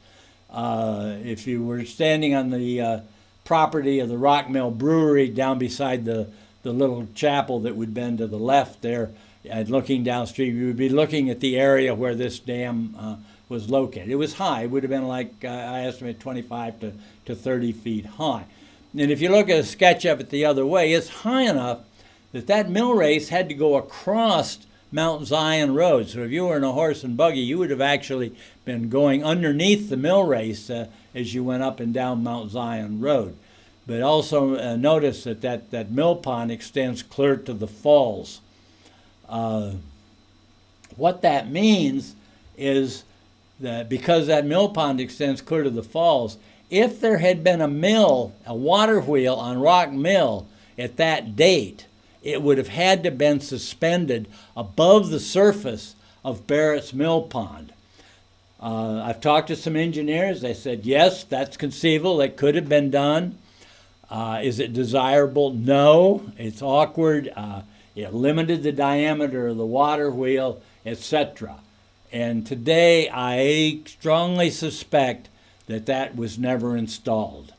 If you were standing on the property of the Rock Mill Brewery down beside the little chapel that would bend to the left there, and looking downstream, you would be looking at the area where this dam was located. It was high. It would have been like, I estimate, 25 to 30 feet high. And if you look at a sketch of it the other way, it's high enough that mill race had to go across Mount Zion Road. So if you were in a horse and buggy, you would have actually been going underneath the mill race as you went up and down Mount Zion Road. But also notice that mill pond extends clear to the falls. What that means is that because that mill pond extends clear to the falls, if there had been a mill, a water wheel on Rock Mill at that date, it would have had to have been suspended above the surface of Barrett's Mill Pond. I've talked to some engineers. They said, yes, that's conceivable. It could have been done. Is it desirable? No. It's awkward. It limited the diameter of the water wheel, etc. And today, I strongly suspect that was never installed.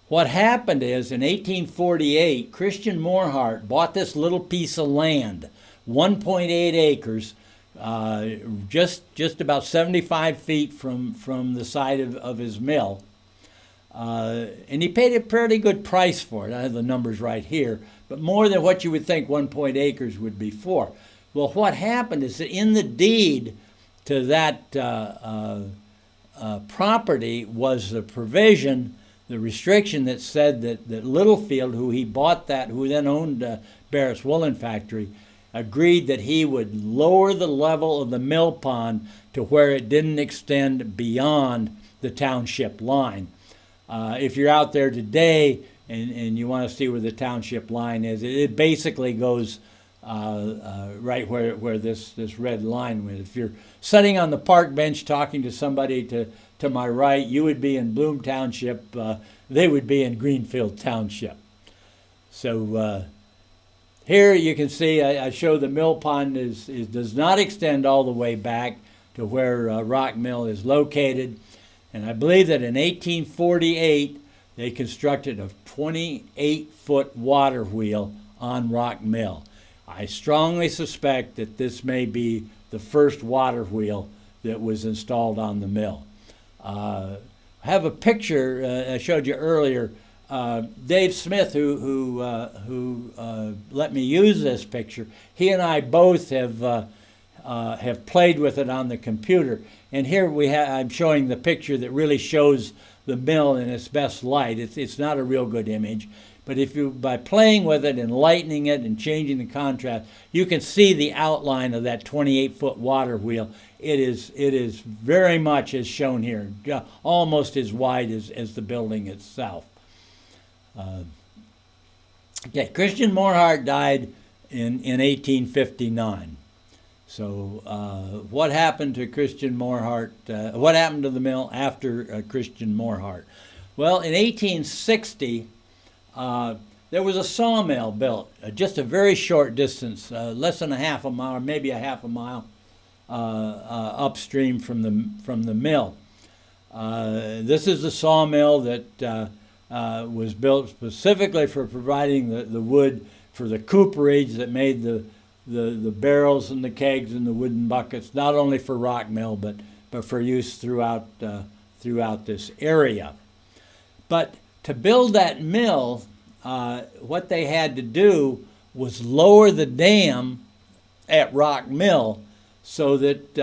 What happened is, in 1848, Christian Morehart bought this little piece of land, 1.8 acres, just about 75 feet from the site of his mill. And he paid a pretty good price for it. I have the numbers right here, but more than what you would think 1.8 acres would be for. Well, what happened is that in the deed to that property was the provision, the restriction that said that Littlefield, who he bought that, who then owned Barrett's Woolen Factory, agreed that he would lower the level of the mill pond to where it didn't extend beyond the township line. If you're out there today and you want to see where the township line is, it basically goes right where this red line went. If you're sitting on the park bench talking to somebody to my right, you would be in Bloom Township. They would be in Greenfield Township. So here you can see I show the mill pond does not extend all the way back to where Rock Mill is located. And I believe that in 1848, they constructed a 28-foot water wheel on Rock Mill. I strongly suspect that this may be the first water wheel that was installed on the mill. I have a picture I showed you earlier. Dave Smith, who let me use this picture, he and I both have played with it on the computer. And here I'm showing the picture that really shows the mill in its best light. It's not a real good image, but by playing with it and lightening it and changing the contrast, you can see the outline of that 28-foot water wheel. It is very much as shown here, almost as wide as the building itself. Okay, Christian Morehart died in 1859. So what happened to Christian Morehart? What happened to the mill after Christian Morehart? Well, in 1860, there was a sawmill built just a very short distance, less than a half a mile, or maybe a half a mile upstream from the mill. This is the sawmill that was built specifically for providing the wood for the cooperage that made the barrels and the kegs and the wooden buckets, not only for Rock Mill, but for use throughout this area. But to build that mill, what they had to do was lower the dam at Rock Mill so that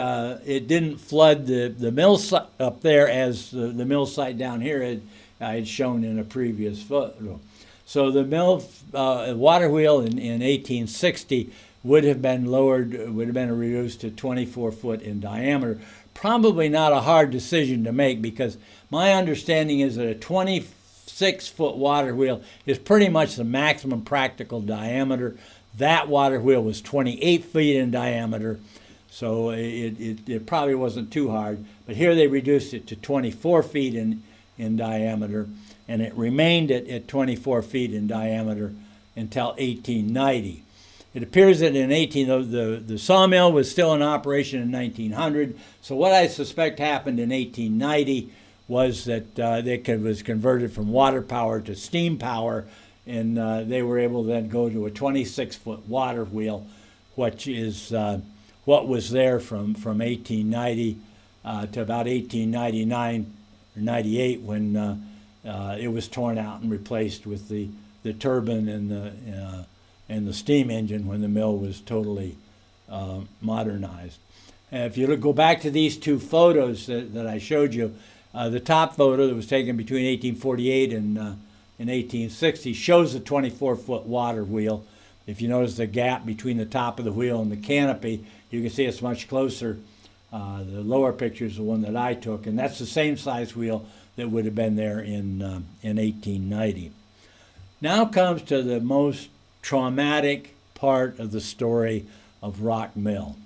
it didn't flood the mill site up there as the mill site down here I had shown in a previous photo. So the mill water wheel in 1860 would have been reduced to 24 foot in diameter. Probably not a hard decision to make, because my understanding is that a 26 26-foot water wheel is pretty much the maximum practical diameter. That water wheel was 28 feet in diameter, so it probably wasn't too hard. But here they reduced it to 24 feet in diameter, and it remained at 24 feet in diameter until 1890. It appears that in the sawmill was still in operation in 1900, so what I suspect happened in 1890 was that it was converted from water power to steam power, and they were able to then go to a 26-foot water wheel, which is what was there from 1890 to about 1899 or 98 when it was torn out and replaced with the turbine and the steam engine when the mill was totally modernized. And if you go back to these two photos that I showed you, the top photo that was taken between 1848 and 1860 shows a 24-foot water wheel. If you notice the gap between the top of the wheel and the canopy, you can see it's much closer. The lower picture is the one that I took, and that's the same size wheel that would have been there in 1890. Now comes to the most traumatic part of the story of Rock Mill.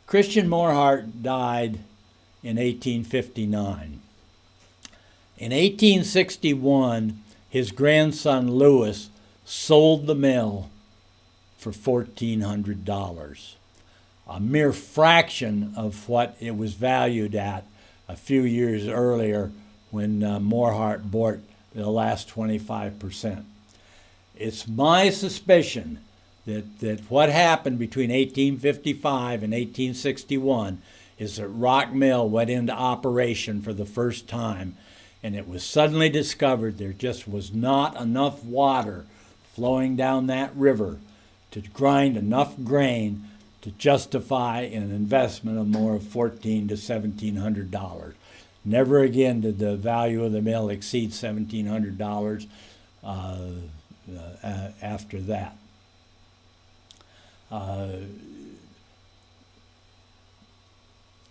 Christian Morhart died in 1859. In 1861, his grandson Lewis sold the mill for $1,400, a mere fraction of what it was valued at a few years earlier when Morhart bought the last 25%. It's my suspicion that what happened between 1855 and 1861 is that Rock Mill went into operation for the first time, and it was suddenly discovered there just was not enough water flowing down that river to grind enough grain to justify an investment of more of $1,400 to $1,700. Never again did the value of the mill exceed $1,700 after that.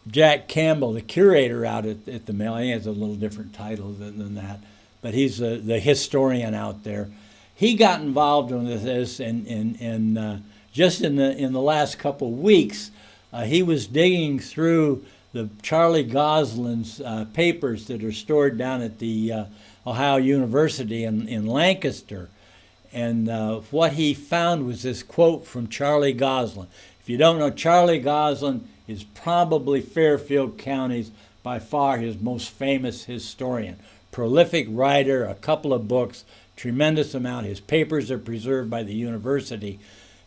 Jack Campbell, the curator out at the mill, he has a little different title than that, but he's the historian out there. He got involved in this, and just in the last couple weeks, he was digging through the Charlie Goslin's papers that are stored down at the Ohio University in Lancaster. And what he found was this quote from Charlie Goslin. If you don't know, Charlie Goslin is probably Fairfield County's by far his most famous historian. Prolific writer, a couple of books, tremendous amount. His papers are preserved by the university.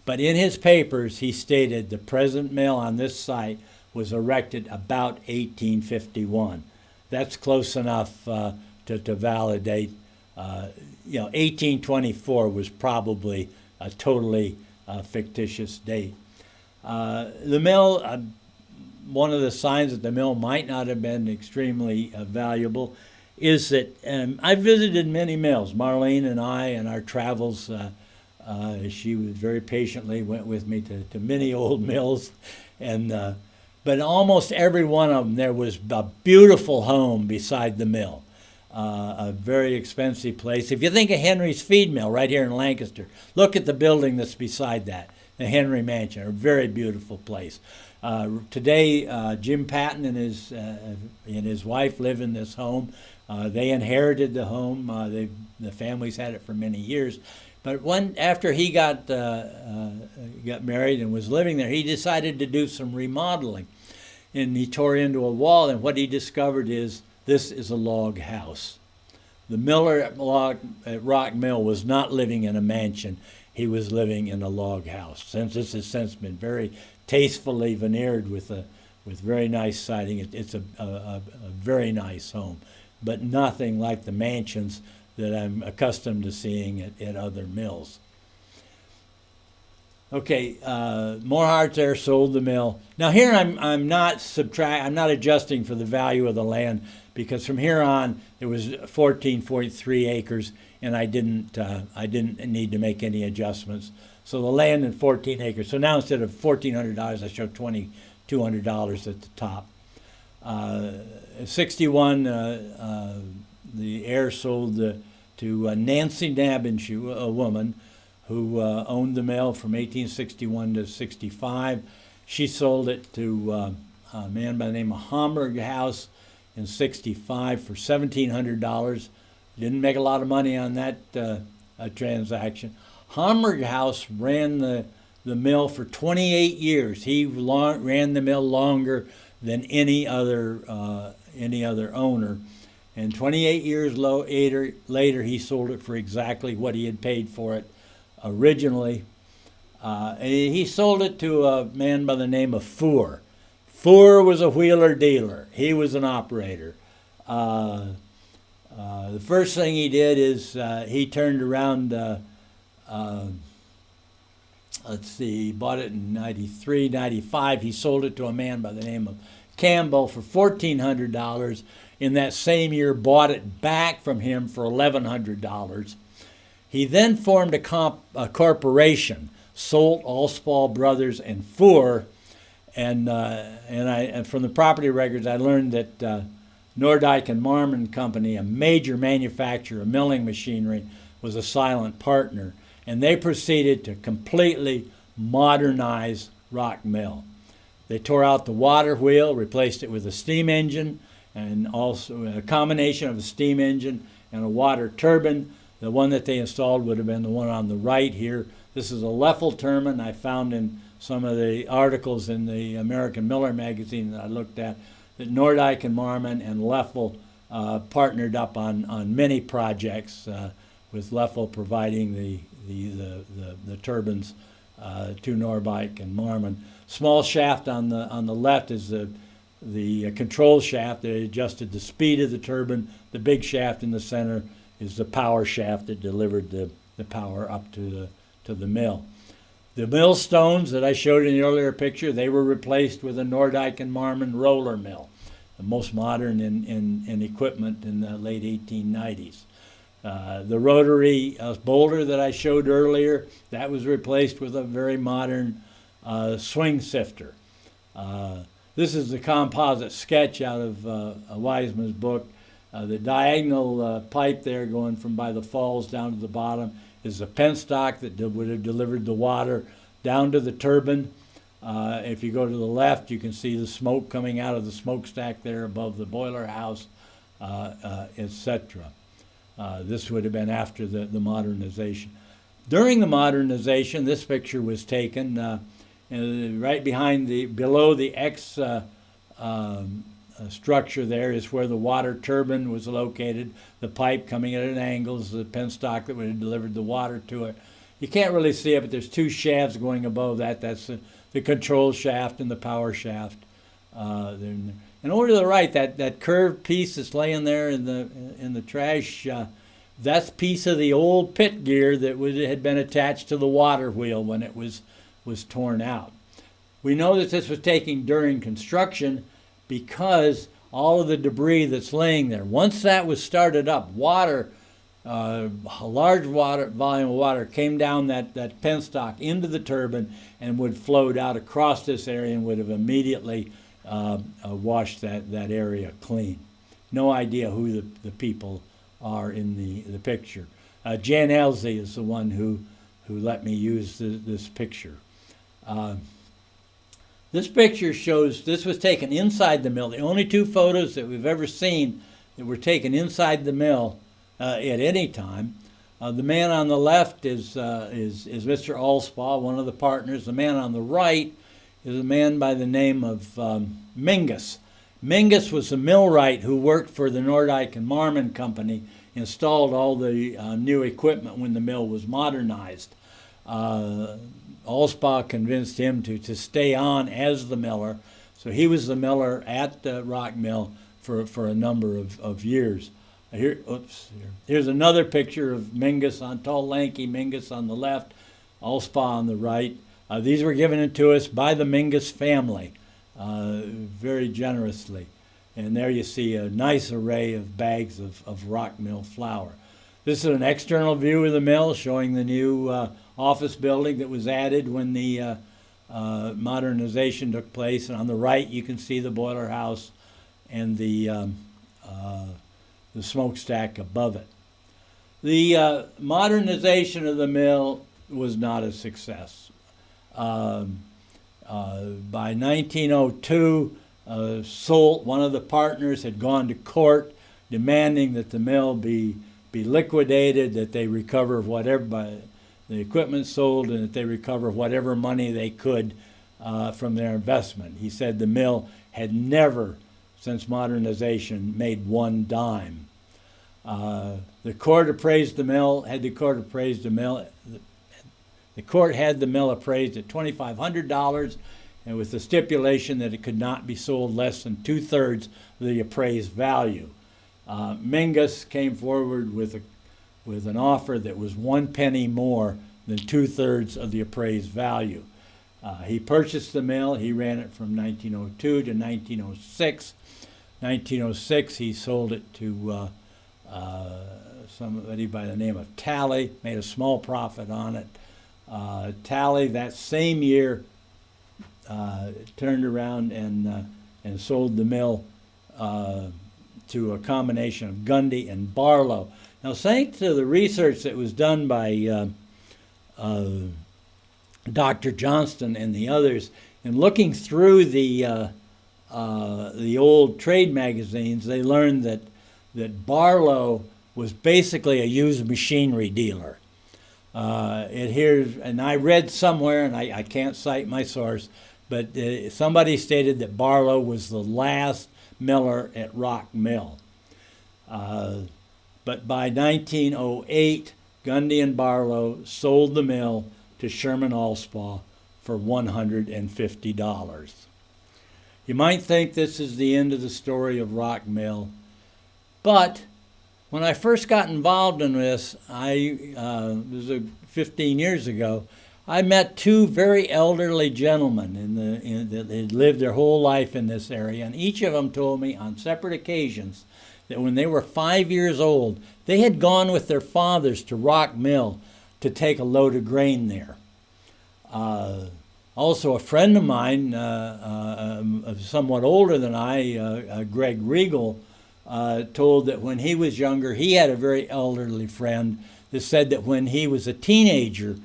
But in his papers, he stated the present mill on this site was erected about 1851. That's close enough to validate. 1824 was probably a totally fictitious date. The mill, one of the signs that the mill might not have been extremely valuable is that I visited many mills. Marlene and I, in our travels, she was very patiently went with me to many old mills, and but almost every one of them there was a beautiful home beside the mill. A very expensive place. If you think of Henry's feed mill right here in Lancaster, look at the building that's beside that, the Henry Mansion, a very beautiful place. Today, Jim Patton and his wife live in this home. They inherited the home. The family's had it for many years. But after he got married and was living there, he decided to do some remodeling. And he tore into a wall, and what he discovered is this is a log house. The miller at Rock Mill was not living in a mansion. He was living in a log house. Since this has since been very tastefully veneered with very nice siding, it's a very nice home, but nothing like the mansions that I'm accustomed to seeing at other mills. Okay, Morhart's there, sold the mill. Now here I'm not adjusting for the value of the land, because from here on there was 14.3 acres, and I didn't need to make any adjustments. So the land in 14 acres. So now instead of $1,400, I show $2,200 at the top. 61, the heir sold to Nancy Nabenshoe, a woman who owned the mill from 1861 to 65. She sold it to a man by the name of Hammerghaus in 65 for $1,700. Didn't make a lot of money on that transaction. Hammerghaus ran the mill for 28 years. He ran the mill longer than any other owner. And 28 years later, he sold it for exactly what he had paid for it originally. He sold it to a man by the name of Fuhr. Fuhr was a wheeler dealer. He was an operator. The first thing he did is he turned around, he bought it in 93, 95. He sold it to a man by the name of Campbell for $1,400. In that same year, bought it back from him for $1,100. He then formed a corporation, Solt, Allspall Brothers, and Fuhr. And from the property records, I learned that Nordyke and Marmon Company, a major manufacturer of milling machinery, was a silent partner. And they proceeded to completely modernize Rock Mill. They tore out the water wheel, replaced it with a steam engine, and also a combination of a steam engine and a water turbine. The one that they installed would have been the one on the right here. This is a Leffel turbine. I found in some of the articles in the American Miller magazine that I looked at that Nordyke and Marmon and Leffel partnered up on many projects, with Leffel providing the turbines to Nordyke and Marmon. Small shaft on the left is the control shaft that adjusted the speed of the turbine. The big shaft in the center is the power shaft that delivered the power up to the mill. The millstones that I showed in the earlier picture, they were replaced with a Nordyke and Marmon roller mill, the most modern in equipment in the late 1890s. The rotary boulder that I showed earlier, that was replaced with a very modern swing sifter. This is the composite sketch out of Wiseman's book. The diagonal pipe there going from by the falls down to the bottom is the penstock that would have delivered the water down to the turbine. If you go to the left, you can see the smoke coming out of the smokestack there above the boiler house, etc. This would have been after the modernization. During the modernization, this picture was taken right below the X structure there is where the water turbine was located. The pipe coming at an angle is the penstock that would have delivered the water to it. You can't really see it, but there's two shafts going above that. That's the control shaft and the power shaft. And over to the right, that curved piece that's laying there in the trash, that's a piece of the old pit gear that had been attached to the water wheel when it was torn out. We know that this was taken during construction because all of the debris that's laying there, once that was started up, a large volume of water came down that penstock into the turbine and would float out across this area and would have immediately washed that area clean. No idea who the people are in the picture. Jan Elsey is the one who let me use this picture. This picture shows, this was taken inside the mill. The only two photos that we've ever seen that were taken inside the mill at any time. The man on the left is Mr. Allspall, one of the partners. The man on the right is a man by the name of Mingus. Mingus was a millwright who worked for the Nordyke and Marmon Company, installed all the new equipment when the mill was modernized. Allspall convinced him to stay on as the miller, so he was the miller at the Rock Mill for a number of years. Here's another picture of Mingus, tall, lanky Mingus on the left, Allspall on the right. These were given to us by the Mingus family very generously. And there you see a nice array of bags of Rock Mill flour. This is an external view of the mill showing the new office building that was added when the modernization took place. And on the right, you can see the boiler house and the smokestack above it. The modernization of the mill was not a success. By 1902, Solt, one of the partners, had gone to court demanding that the mill be liquidated, that they recover whatever the equipment sold, and that they recover whatever money they could from their investment. He said the mill had never, since modernization, made one dime. The court appraised the mill. The court had the mill appraised at $2,500, and with the stipulation that it could not be sold less than 2/3 of the appraised value. Mingus came forward with an offer that was 1 penny more than 2/3 of the appraised value. He purchased the mill. He ran it from 1902 to 1906. 1906, he sold it to somebody by the name of Tally, made a small profit on it. Tally, that same year, turned around and sold the mill to a combination of Gundy and Barlow. Now, thanks to the research that was done by Dr. Johnston and the others, and looking through the old trade magazines, they learned that Barlow was basically a used machinery dealer. And I read somewhere, and I can't cite my source, but somebody stated that Barlow was the last miller at Rock Mill. But by 1908, Gundy and Barlow sold the mill to Sherman Allspaw for $150. You might think this is the end of the story of Rock Mill, but when I first got involved in this, it was 15 years ago, I met two very elderly gentlemen that had lived their whole life in this area, and each of them told me on separate occasions that when they were 5 years old, they had gone with their fathers to Rock Mill to take a load of grain there. Also, a friend of mine, somewhat older than I, Greg Regal, told that when he was younger, he had a very elderly friend that said that when he was a teenager,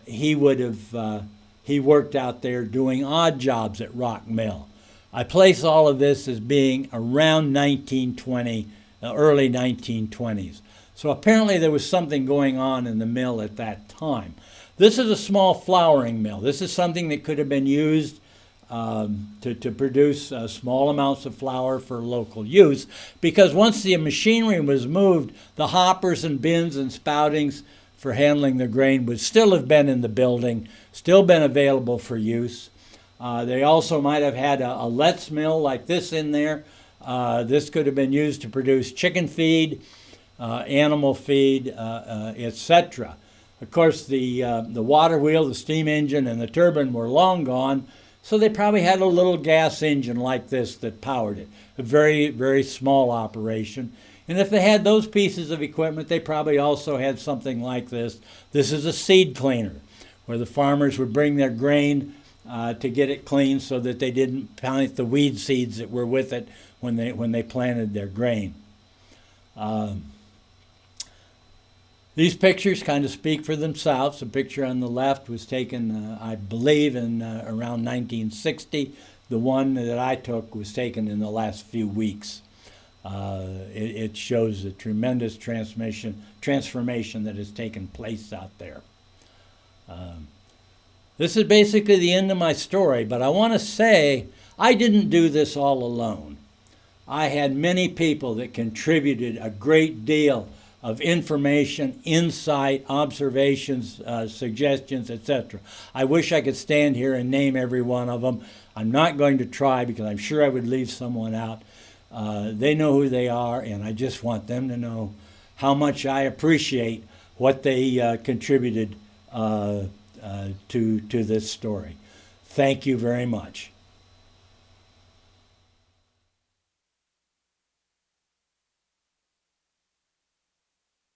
he worked out there doing odd jobs at Rock Mill. I place all of this as being around 1920, early 1920s. So apparently there was something going on in the mill at that time. This is a small flouring mill. This is something that could have been used to produce small amounts of flour for local use, because once the machinery was moved, the hoppers and bins and spoutings for handling the grain would still have been in the building, still been available for use. They also might have had a Letts mill like this in there. This could have been used to produce chicken feed, animal feed, etc. Of course, the water wheel, the steam engine, and the turbine were long gone, so they probably had a little gas engine like this that powered it. A very, very small operation. And if they had those pieces of equipment, they probably also had something like this. This is a seed cleaner, where the farmers would bring their grain to get it clean so that they didn't plant the weed seeds that were with it when they planted their grain. These pictures kind of speak for themselves. The picture on the left was taken, I believe, in around 1960. The one that I took was taken in the last few weeks. It shows a tremendous transformation that has taken place out there. This is basically the end of my story, but I want to say I didn't do this all alone. I had many people that contributed a great deal of information, insight, observations, suggestions, etc. I wish I could stand here and name every one of them. I'm not going to try because I'm sure I would leave someone out. They know who they are, and I just want them to know how much I appreciate what they contributed to this story. Thank you very much.